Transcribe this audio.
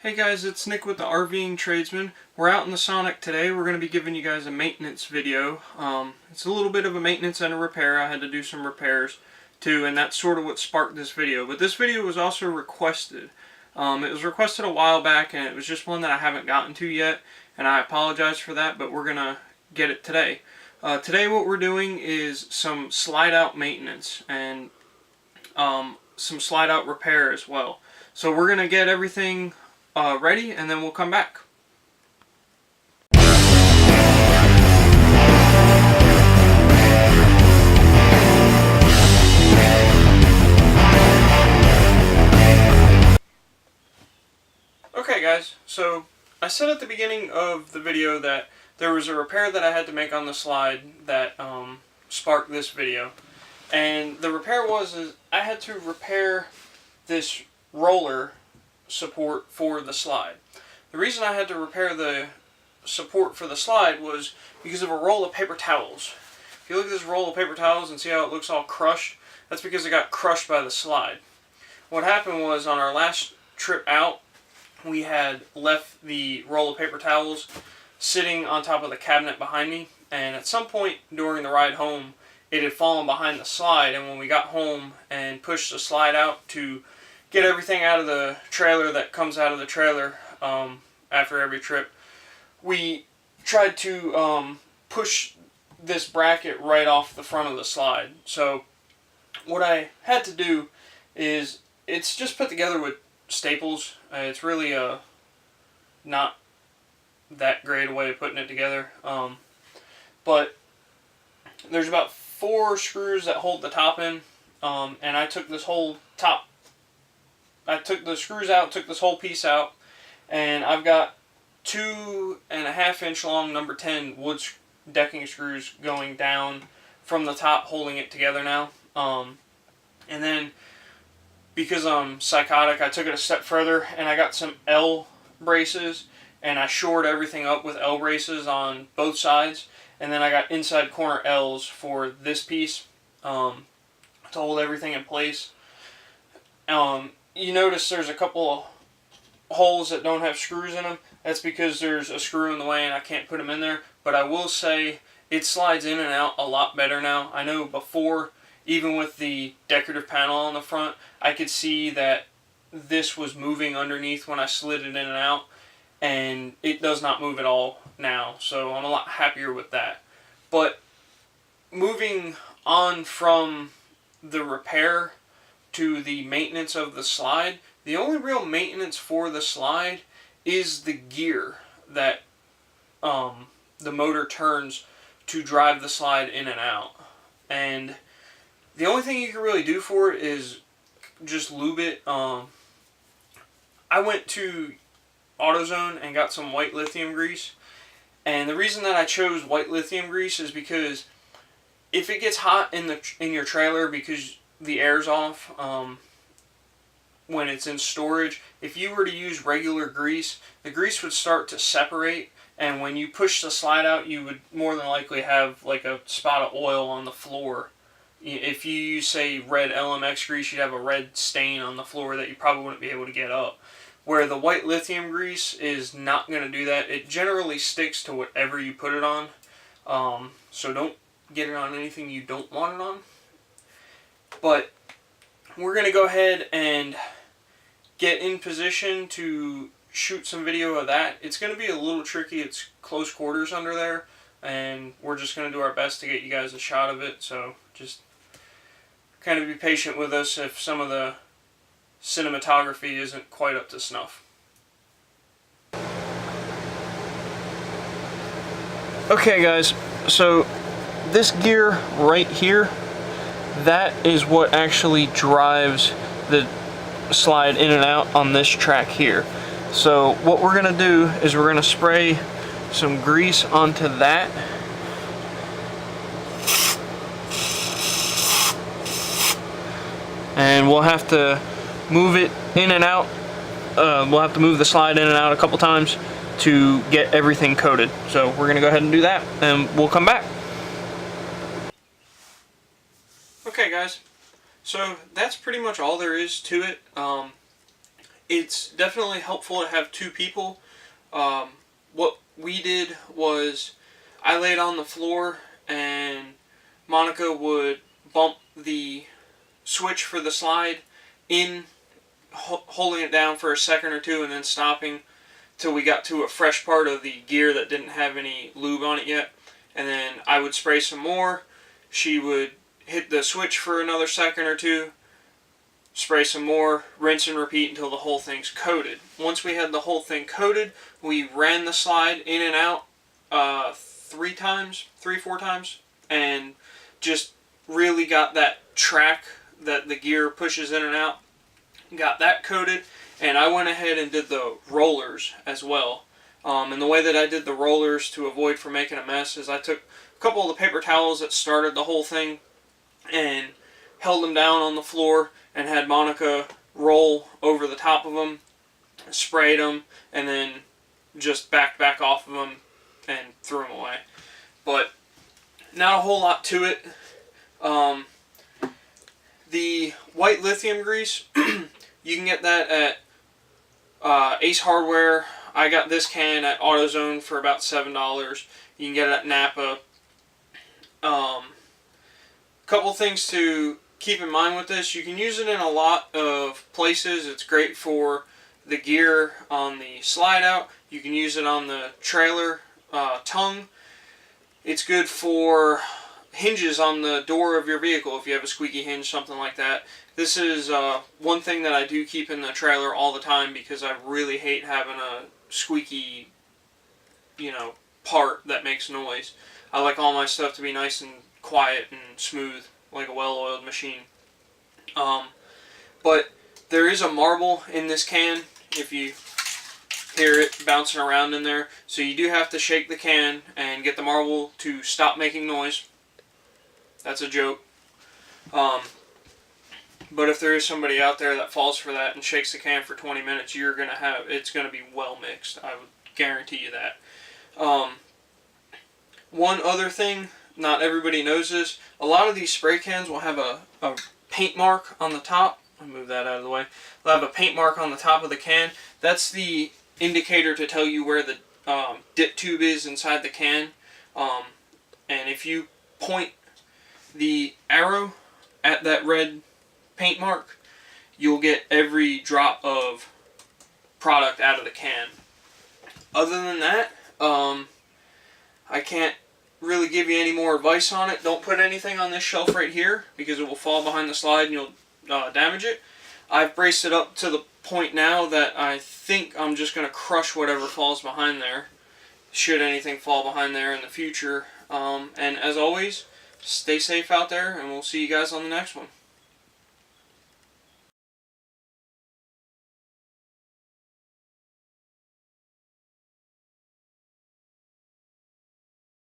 Hey guys, it's Nick with the RVing Tradesman. We're out in the Sonic today. We're going to be giving you guys a maintenance video. It's a little bit of a maintenance and a repair. I had to do some repairs too, and that's sort of what sparked this video. But this video was also requested. It was requested a while back, and it was just one that I haven't gotten to yet, and I apologize for that, but we're going to get it today. Today what we're doing is some slide-out maintenance and some slide-out repair as well. So we're going to get everything ready, and then we'll come back. Okay guys, so I said at the beginning of the video that there was a repair that I had to make on the slide that sparked this video. And the repair was I had to repair this roller support for the slide. The reason I had to repair the support for the slide was because of a roll of paper towels. If you look at this roll of paper towels and see how it looks all crushed, that's because it got crushed by the slide. What happened was on our last trip out, we had left the roll of paper towels sitting on top of the cabinet behind me, and at some point during the ride home it had fallen behind the slide, and when we got home and pushed the slide out to get everything out of the trailer that comes out of the trailer after every trip, we tried to push this bracket right off the front of the slide. So what I had to do is, it's just put together with staples. It's really not that great a way of putting it together, but there's about 4 screws that hold the top in, and I took this whole top, I took the screws out, took this whole piece out, and I've got 2.5 inch long number 10 wood decking screws going down from the top, holding it together now. And then, because I'm psychotic, I took it a step further and I got some L braces, and I shored everything up with L braces on both sides, and then I got inside corner L's for this piece to hold everything in place. You notice there's a couple of holes that don't have screws in them. That's because there's a screw in the way and I can't put them in there. But I will say it slides in and out a lot better now. I know before, even with the decorative panel on the front, I could see that this was moving underneath when I slid it in and out, and it does not move at all now. So I'm a lot happier with that. But moving on from the repair to the maintenance of the slide, the only real maintenance for the slide is the gear that the motor turns to drive the slide in and out. And the only thing you can really do for it is just lube it. I went to AutoZone and got some white lithium grease, and the reason that I chose white lithium grease is because if it gets hot in your trailer because the air's off when it's in storage, if you were to use regular grease, the grease would start to separate, and when you push the slide out, you would more than likely have like a spot of oil on the floor. If you use, say, red LMX grease, you'd have a red stain on the floor that you probably wouldn't be able to get up. Where the white lithium grease is not going to do that. It generally sticks to whatever you put it on, so don't get it on anything you don't want it on. But we're going to go ahead and get in position to shoot some video of that. It's going to be a little tricky. It's close quarters under there, and we're just going to do our best to get you guys a shot of it. So just kind of be patient with us if some of the cinematography isn't quite up to snuff. Okay guys, so this gear right here, that is what actually drives the slide in and out on this track here. So what we're going to do is we're going to spray some grease onto that. And we'll have to move it in and out. We'll have to move the slide in and out a couple times to get everything coated. So we're going to go ahead and do that, and we'll come back. Okay guys, so that's pretty much all there is to it. it's definitely helpful to have two people. What we did was I laid on the floor and Monica would bump the switch for the slide in, holding it down for a second or two and then stopping till we got to a fresh part of the gear that didn't have any lube on it yet. And then I would spray some more. She would hit the switch for another second or two, spray some more, rinse and repeat until the whole thing's coated. Once we had the whole thing coated, we ran the slide in and out 3, 4 times, and just really got that track that the gear pushes in and out. Got that coated, and I went ahead and did the rollers as well. And the way that I did the rollers to avoid from making a mess is I took a couple of the paper towels that started the whole thing and held them down on the floor and had Monica roll over the top of them, sprayed them, and then just backed back off of them and threw them away. But not a whole lot to it. The white lithium grease, you can get that at Ace Hardware. I got this can at AutoZone for about $7. You can get it at Napa. Couple things to keep in mind with this. You can use it in a lot of places. It's great for the gear on the slide out. You can use it on the trailer tongue. It's good for hinges on the door of your vehicle if you have a squeaky hinge, something like that. This is one thing that I do keep in the trailer all the time because I really hate having a squeaky, part that makes noise. I like all my stuff to be nice and quiet and smooth, like a well-oiled machine. But there is a marble in this can, if you hear it bouncing around in there. So you do have to shake the can and get the marble to stop making noise. That's a joke. But if there is somebody out there that falls for that and shakes the can for 20 minutes, it's gonna be well mixed. I would guarantee you that. One other thing, not everybody knows this. A lot of these spray cans will have a paint mark on the top. I'll move that out of the way. They'll have a paint mark on the top of the can. That's the indicator to tell you where the dip tube is inside the can. And if you point the arrow at that red paint mark, you'll get every drop of product out of the can. Other than that, I can't really give you any more advice on it. Don't put anything on this shelf right here because it will fall behind the slide and you'll damage it. I've braced it up to the point now that I think I'm just going to crush whatever falls behind there, should anything fall behind there in the future. And as always, stay safe out there, and we'll see you guys on the next one.